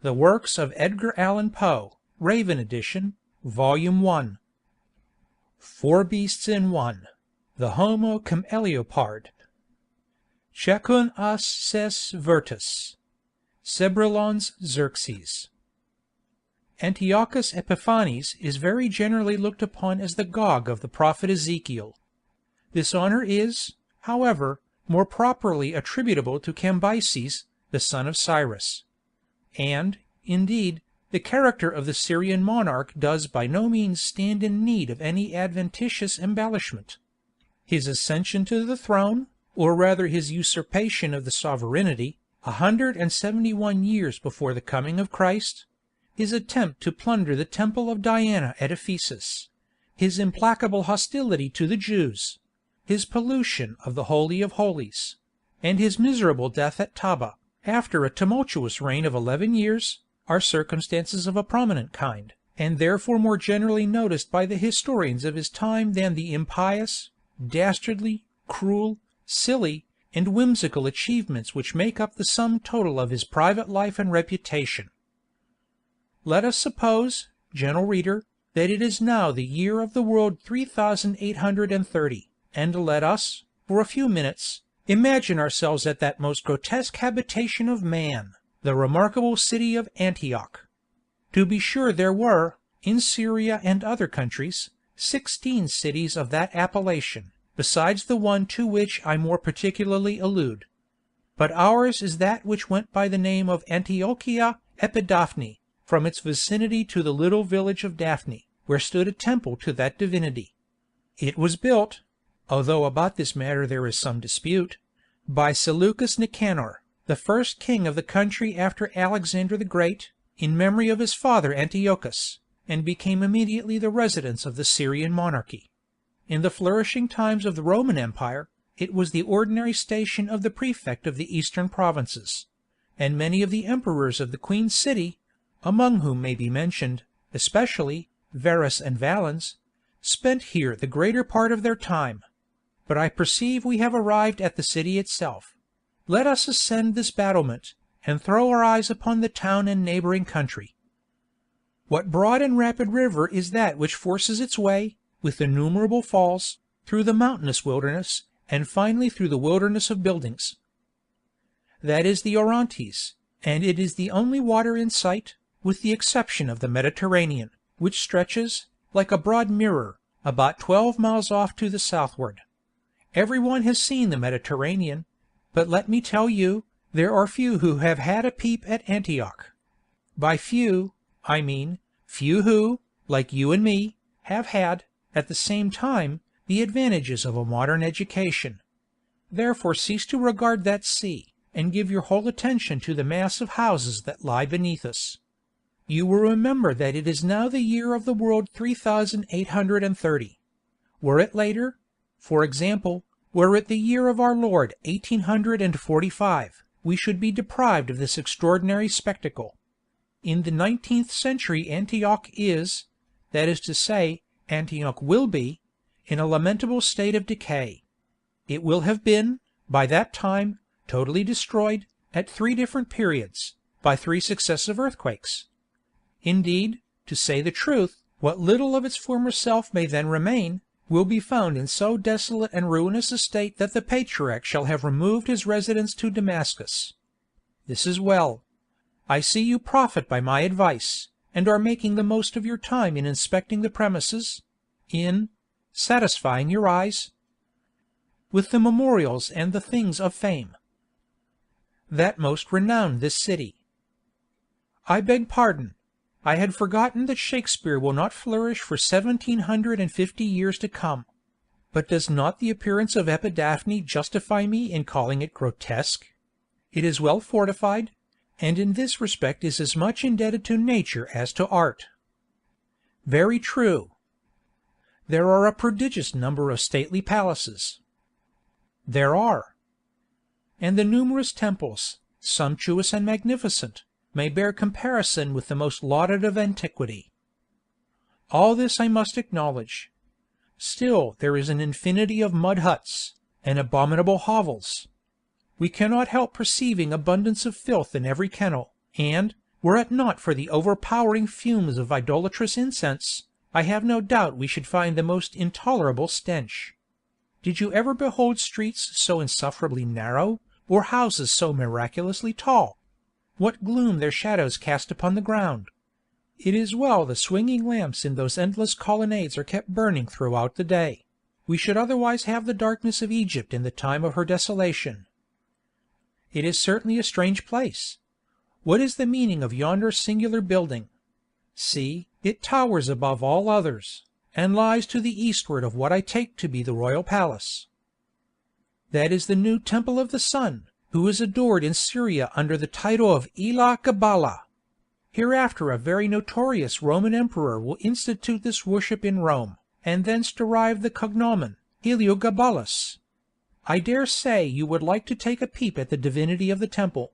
The Works of Edgar Allan Poe, Raven Edition, Volume 1. Four Beasts in One. The Homo-Cameleopard. Chacun a ses virtus. Cebrelon's Xerxes. Antiochus Epiphanes is very generally looked upon as the Gog of the prophet Ezekiel. This honor is, however, more properly attributable to Cambyses, the son of Cyrus. And, indeed, the character of the Syrian monarch does by no means stand in need of any adventitious embellishment. His ascension to the throne, or rather his usurpation of the sovereignty, 171 years before the coming of Christ, his attempt to plunder the temple of Diana at Ephesus, his implacable hostility to the Jews, his pollution of the Holy of Holies, and his miserable death at Taba, after a tumultuous reign of 11 years, are circumstances of a prominent kind, and therefore more generally noticed by the historians of his time than the impious, dastardly, cruel, silly, and whimsical achievements which make up the sum total of his private life and reputation. Let us suppose, gentle reader, that it is now the year of the world 3830, and let us, for a few minutes, imagine ourselves at that most grotesque habitation of man, the remarkable city of Antioch. To be sure there were, in Syria and other countries, 16 cities of that appellation, besides the one to which I more particularly allude. But ours is that which went by the name of Antiochia Epidaphne, from its vicinity to the little village of Daphne, where stood a temple to that divinity. It was built, although about this matter there is some dispute, by Seleucus Nicanor, the first king of the country after Alexander the Great, in memory of his father Antiochus, and became immediately the residence of the Syrian monarchy. In the flourishing times of the Roman Empire, it was the ordinary station of the prefect of the eastern provinces, and many of the emperors of the Queen City, among whom may be mentioned, especially, Verus and Valens, spent here the greater part of their time. But I perceive we have arrived at the city itself. Let us ascend this battlement, and throw our eyes upon the town and neighboring country. What broad and rapid river is that which forces its way, with innumerable falls, through the mountainous wilderness, and finally through the wilderness of buildings? That is the Orontes, and it is the only water in sight, with the exception of the Mediterranean, which stretches, like a broad mirror, about 12 miles off to the southward. Every one has seen the Mediterranean, but let me tell you, there are few who have had a peep at Antioch. By few, I mean, few who, like you and me, have had, at the same time, the advantages of a modern education. Therefore cease to regard that sea, and give your whole attention to the mass of houses that lie beneath us. You will remember that it is now the year of the world 3830. Were it later, for example, were it the year of our Lord 1845, we should be deprived of this extraordinary spectacle. In the 19th century Antioch is, that is to say, Antioch will be, in a lamentable state of decay. It will have been, by that time, totally destroyed, at 3 different periods, by 3 successive earthquakes. Indeed, to say the truth, what little of its former self may then remain, will be found in so desolate and ruinous a state that the patriarch shall have removed his residence to Damascus. This is well. I see you profit by my advice, and are making the most of your time in inspecting the premises, in satisfying your eyes with the memorials and the things of fame that most renown this city. I beg pardon. I had forgotten that Shakespeare will not flourish for 1750 years to come. But does not the appearance of Epidaphne justify me in calling it grotesque? It is well fortified, and in this respect is as much indebted to nature as to art. Very true. There are a prodigious number of stately palaces. There are. And the numerous temples, sumptuous and magnificent, may bear comparison with the most lauded of antiquity. All this I must acknowledge. Still there is an infinity of mud huts, and abominable hovels. We cannot help perceiving abundance of filth in every kennel, and, Were it not for the overpowering fumes of idolatrous incense, I have no doubt we should find the most intolerable stench. Did you ever behold streets so insufferably narrow, or houses so miraculously tall? What gloom their shadows cast upon the ground! It is well the swinging lamps in those endless colonnades are kept burning throughout the day. We should otherwise have the darkness of Egypt in the time of her desolation. It is certainly a strange place. What is the meaning of yonder singular building? See, it towers above all others, and lies to the eastward of what I take to be the royal palace. That is the new Temple of the Sun, who is adored in Syria under the title of Elah Gabala. Hereafter a very notorious Roman emperor will institute this worship in Rome, and thence derive the cognomen, Heliogabalus. I dare say you would like to take a peep at the divinity of the temple.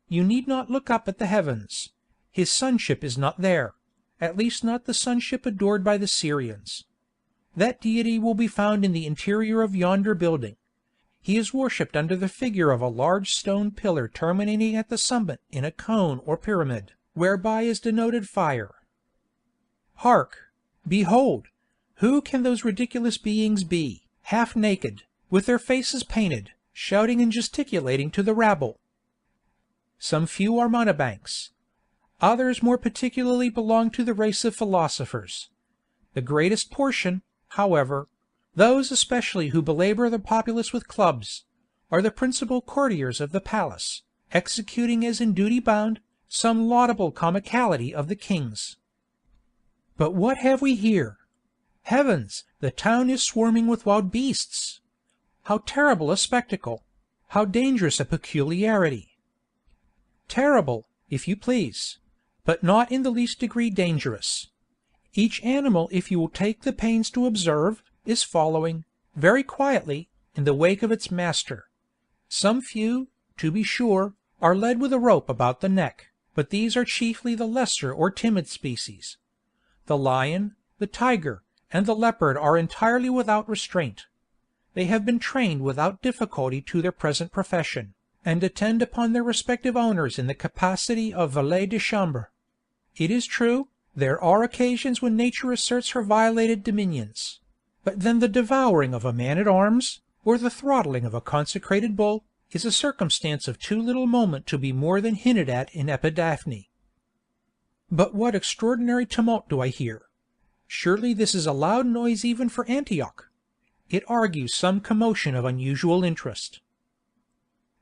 You need not look up at the heavens. His sonship is not there, at least not the sonship adored by the Syrians. That deity will be found in the interior of yonder building. He is worshipped under the figure of a large stone pillar terminating at the summit in a cone or pyramid, whereby is denoted fire. Hark! Behold! Who can those ridiculous beings be, half naked, with their faces painted, shouting and gesticulating to the rabble? Some few are mountebanks. Others more particularly belong to the race of philosophers. The greatest portion, however, those especially who belabor the populace with clubs, are the principal courtiers of the palace, executing as in duty bound, some laudable comicality of the king's. But what have we here? Heavens, the town is swarming with wild beasts! How terrible a spectacle! How dangerous a peculiarity! Terrible, if you please, but not in the least degree dangerous. Each animal, if you will take the pains to observe, is following, very quietly, in the wake of its master. Some few, to be sure, are led with a rope about the neck, but these are chiefly the lesser or timid species. The lion, the tiger, and the leopard are entirely without restraint. They have been trained without difficulty to their present profession, and attend upon their respective owners in the capacity of valets de chambre. It is true, there are occasions when nature asserts her violated dominions, but then the devouring of a man-at-arms, or the throttling of a consecrated bull, is a circumstance of too little moment to be more than hinted at in Epidaphne. But what extraordinary tumult do I hear? Surely this is a loud noise even for Antioch. It argues some commotion of unusual interest.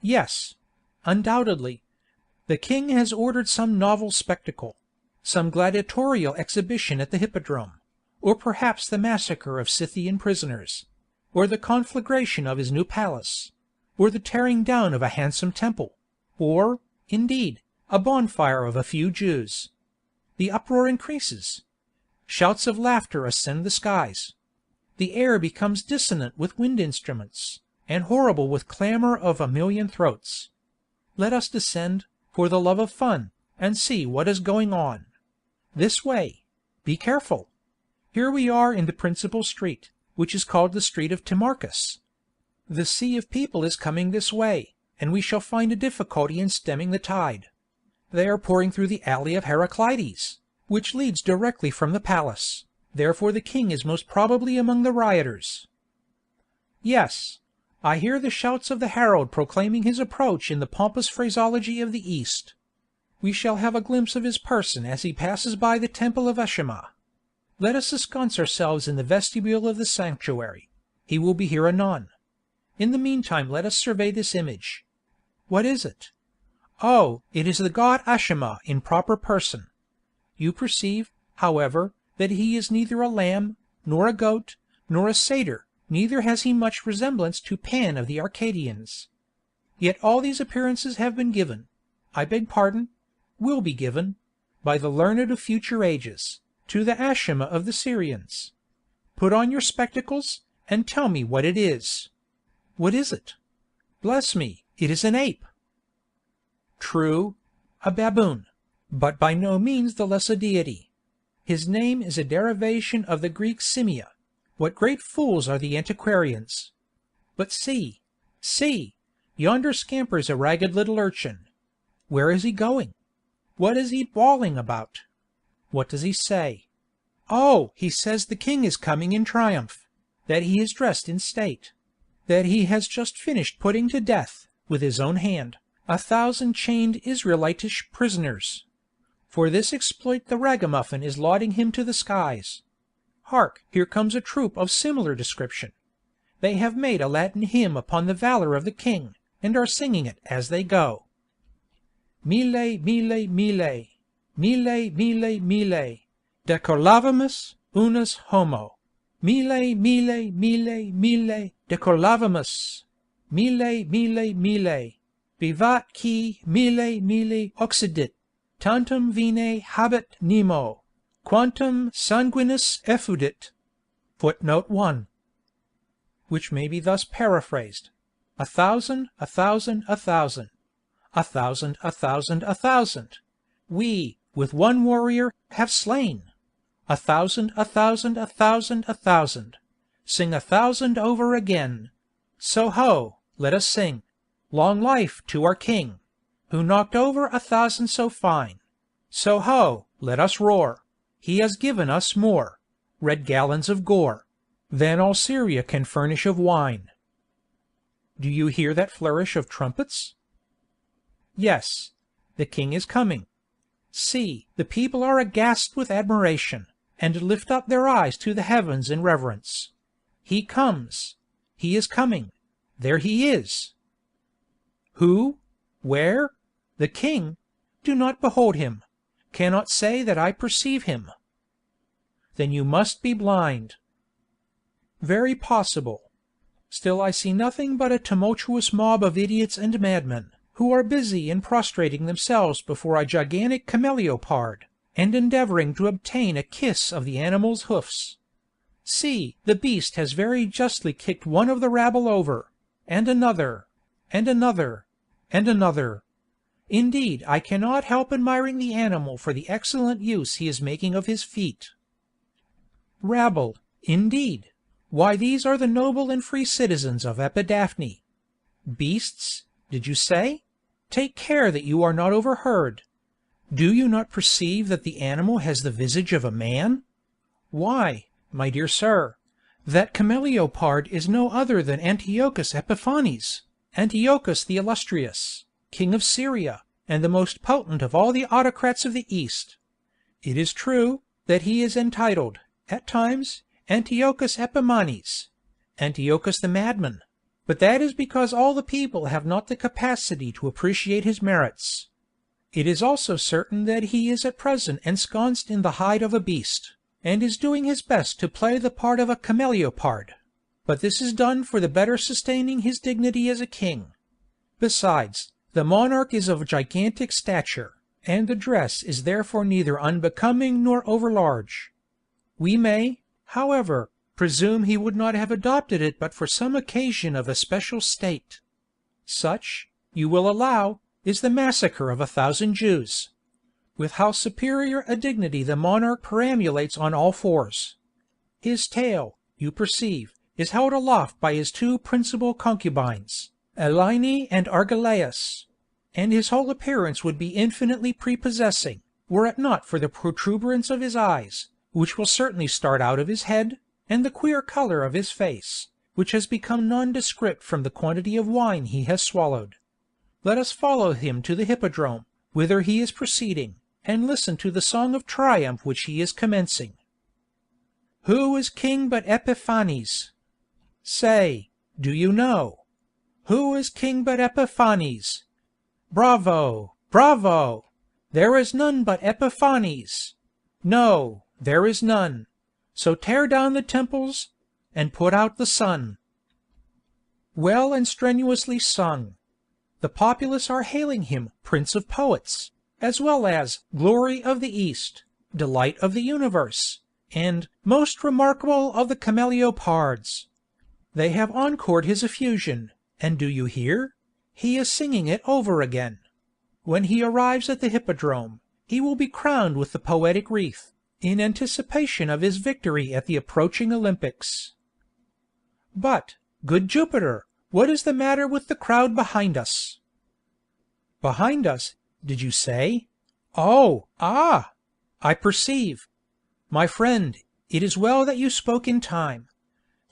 Yes, undoubtedly. The king has ordered some novel spectacle, some gladiatorial exhibition at the hippodrome, or perhaps the massacre of Scythian prisoners, or the conflagration of his new palace, or the tearing down of a handsome temple, or, indeed, a bonfire of a few Jews. The uproar increases. Shouts of laughter ascend the skies. The air becomes dissonant with wind instruments, and horrible with clamor of a million throats. Let us descend, for the love of fun, and see what is going on. This way. Be careful. Here we are in the principal street, which is called the Street of Timarchus. The sea of people is coming this way, and we shall find a difficulty in stemming the tide. They are pouring through the alley of Heraclides, which leads directly from the palace, therefore the king is most probably among the rioters. Yes, I hear the shouts of the herald proclaiming his approach in the pompous phraseology of the East. We shall have a glimpse of his person as he passes by the temple of Ashima. Let us ensconce ourselves in the vestibule of the sanctuary. He will be here anon. In the meantime let us survey this image. What is it? Oh, it is the god Ashima in proper person. You perceive, however, that he is neither a lamb, nor a goat, nor a satyr, neither has he much resemblance to Pan of the Arcadians. Yet all these appearances have been given, I beg pardon, will be given, by the learned of future ages, to the Ashima of the Syrians. Put on your spectacles, and tell me what it is. What is it? Bless me, it is an ape. True, a baboon, but by no means the less a deity. His name is a derivation of the Greek simia. What great fools are the antiquarians! But see, see, yonder scampers a ragged little urchin. Where is he going? What is he bawling about? What does he say? Oh, he says the king is coming in triumph, that he is dressed in state, that he has just finished putting to death, with his own hand, 1,000 chained Israelitish prisoners. For this exploit the ragamuffin is lauding him to the skies. Hark! Here comes a troop of similar description. They have made a Latin hymn upon the valor of the king, and are singing it as they go. Mille, mille, mille, mille, mille, mille, decollavimus unus homo. Mille, mille, mille, mille, decollavimus. Mille, mille, mille, vivat qui mille, mille occidit. Tantum vine habet nemo, quantum sanguinis effudit. Footnote 1. Which may be thus paraphrased: 1,000, 1,000, 1,000. 1,000, 1,000, 1,000. We, with one warrior, have slain. 1,000, 1,000, 1,000, 1,000. Sing 1,000 over again. So ho, let us sing. Long life to our king, who knocked over 1,000 so fine. So ho, let us roar. He has given us more red gallons of gore than all Syria can furnish of wine. Do you hear that flourish of trumpets? Yes, the king is coming. See, the people are aghast with admiration, and lift up their eyes to the heavens in reverence. He comes. He is coming. There he is. Who? Where? The king? Do not behold him. Cannot say that I perceive him. Then you must be blind. Very possible. Still I see nothing but a tumultuous mob of idiots and madmen, who are busy in prostrating themselves before a gigantic Cameleopard, and endeavoring to obtain a kiss of the animal's hoofs. See, the beast has very justly kicked one of the rabble over, and another, and another, and another. Indeed, I cannot help admiring the animal for the excellent use he is making of his feet. Rabble, indeed! Why, these are the noble and free citizens of Epidaphne. Beasts, did you say? Take care that you are not overheard. Do you not perceive that the animal has the visage of a man? Why, my dear sir, that Cameleopard is no other than Antiochus Epiphanes, Antiochus the illustrious, king of Syria, and the most potent of all the autocrats of the East. It is true, that he is entitled, at times, Antiochus Epimanes, Antiochus the madman, but that is because all the people have not the capacity to appreciate his merits. It is also certain that he is at present ensconced in the hide of a beast, and is doing his best to play the part of a Cameleopard, but this is done for the better sustaining his dignity as a king. Besides, the monarch is of gigantic stature, and the dress is therefore neither unbecoming nor overlarge. We may, however, presume he would not have adopted it but for some occasion of especial state. Such, you will allow, is the massacre of 1,000 Jews. With how superior a dignity the monarch perambulates on all fours. His tail, you perceive, is held aloft by his two principal concubines, Eline and Argelaus, and his whole appearance would be infinitely prepossessing, were it not for the protuberance of his eyes, which will certainly start out of his head, and the queer colour of his face, which has become nondescript from the quantity of wine he has swallowed. Let us follow him to the hippodrome, whither he is proceeding, and listen to the song of triumph which he is commencing. Who is king but Epiphanes? Say, do you know? Who is king but Epiphanes? Bravo! Bravo! There is none but Epiphanes. No, there is none. So tear down the temples, and put out the sun. Well and strenuously sung. The populace are hailing him Prince of Poets, as well as Glory of the East, Delight of the Universe, and Most Remarkable of the Cameleopards. They have encored his effusion, and do you hear? He is singing it over again. When he arrives at the hippodrome, he will be crowned with the poetic wreath, in anticipation of his victory at the approaching Olympics. But, good Jupiter, what is the matter with the crowd behind us? Behind us, did you say? Oh, ah! I perceive. My friend, it is well that you spoke in time.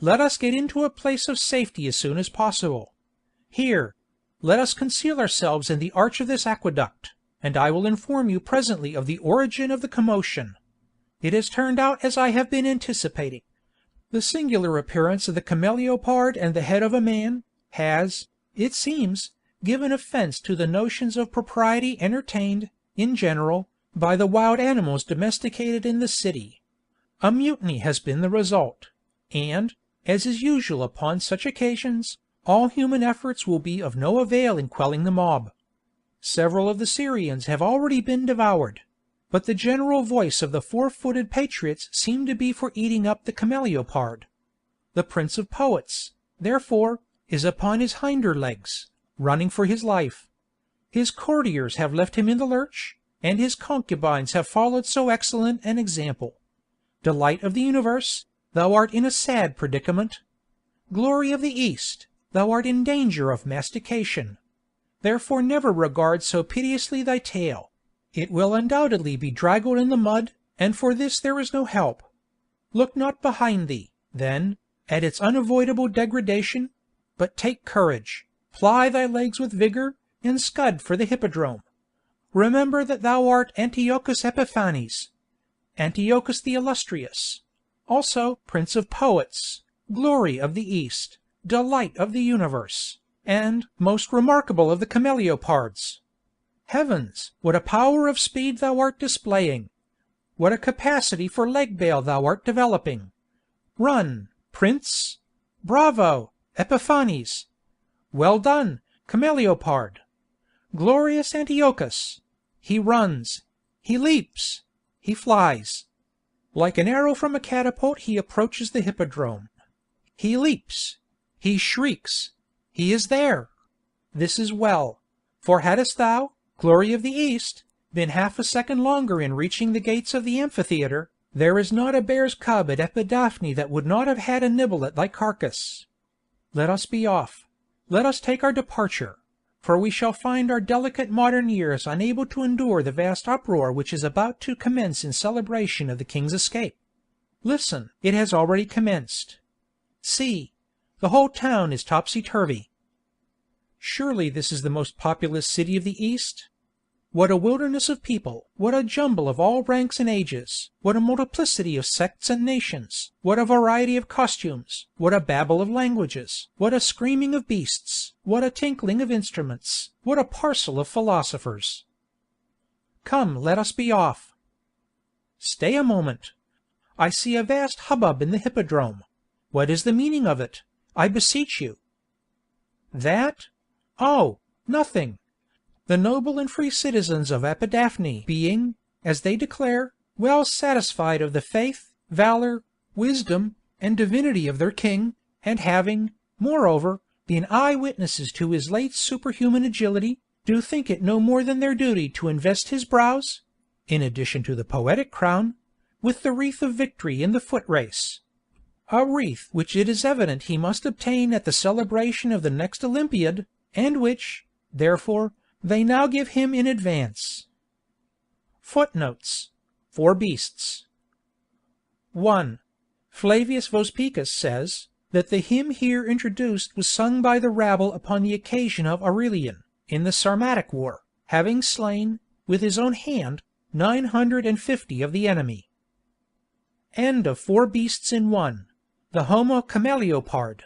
Let us get into a place of safety as soon as possible. Here, let us conceal ourselves in the arch of this aqueduct, and I will inform you presently of the origin of the commotion. It has turned out as I have been anticipating. The singular appearance of the Cameleopard and the head of a man, has, it seems, given offence to the notions of propriety entertained, in general, by the wild animals domesticated in the city. A mutiny has been the result, and, as is usual upon such occasions, all human efforts will be of no avail in quelling the mob. Several of the Syrians have already been devoured, but the general voice of the four-footed patriots seemed to be for eating up the Cameleopard. The Prince of Poets, therefore, is upon his hinder legs, running for his life. His courtiers have left him in the lurch, and his concubines have followed so excellent an example. Delight of the universe, thou art in a sad predicament. Glory of the East, thou art in danger of mastication. Therefore never regard so piteously thy tail. It will undoubtedly be draggled in the mud, and for this there is no help. Look not behind thee, then, at its unavoidable degradation, but take courage, ply thy legs with vigor, and scud for the hippodrome. Remember that thou art Antiochus Epiphanes, Antiochus the Illustrious, also Prince of Poets, glory of the East, delight of the universe, and most remarkable of the Cameleopards. Heavens, what a power of speed thou art displaying! What a capacity for leg bail thou art developing! Run, Prince! Bravo, Epiphanes! Well done, Cameleopard! Glorious Antiochus! He runs, he leaps, he flies. Like an arrow from a catapult he approaches the hippodrome. He leaps, he shrieks, he is there. This is well, for hadst thou, glory of the East, been half a second longer in reaching the gates of the amphitheatre, there is not a bear's cub at Epidaphne that would not have had a nibble at thy carcass. Let us be off. Let us take our departure, for we shall find our delicate modern ears unable to endure the vast uproar which is about to commence in celebration of the king's escape. Listen, it has already commenced. See, the whole town is topsy-turvy. Surely this is the most populous city of the East? What a wilderness of people, what a jumble of all ranks and ages, what a multiplicity of sects and nations, what a variety of costumes, what a babel of languages, what a screaming of beasts, what a tinkling of instruments, what a parcel of philosophers! Come, let us be off. Stay a moment. I see a vast hubbub in the hippodrome. What is the meaning of it, I beseech you? That? Oh, nothing. The noble and free citizens of Epidaphne being, as they declare, well satisfied of the faith, valor, wisdom, and divinity of their king, and having, moreover, been eye-witnesses to his late superhuman agility, do think it no more than their duty to invest his brows, in addition to the poetic crown, with the wreath of victory in the foot-race. A wreath which it is evident he must obtain at the celebration of the next Olympiad, and which, therefore, they now give him in advance. Footnotes: Four Beasts. 1. Flavius Vospicus says, that the hymn here introduced was sung by the rabble upon the occasion of Aurelian, in the Sarmatic War, having slain, with his own hand, 950 of the enemy. End of Four Beasts in One, the Homo-Cameleopard.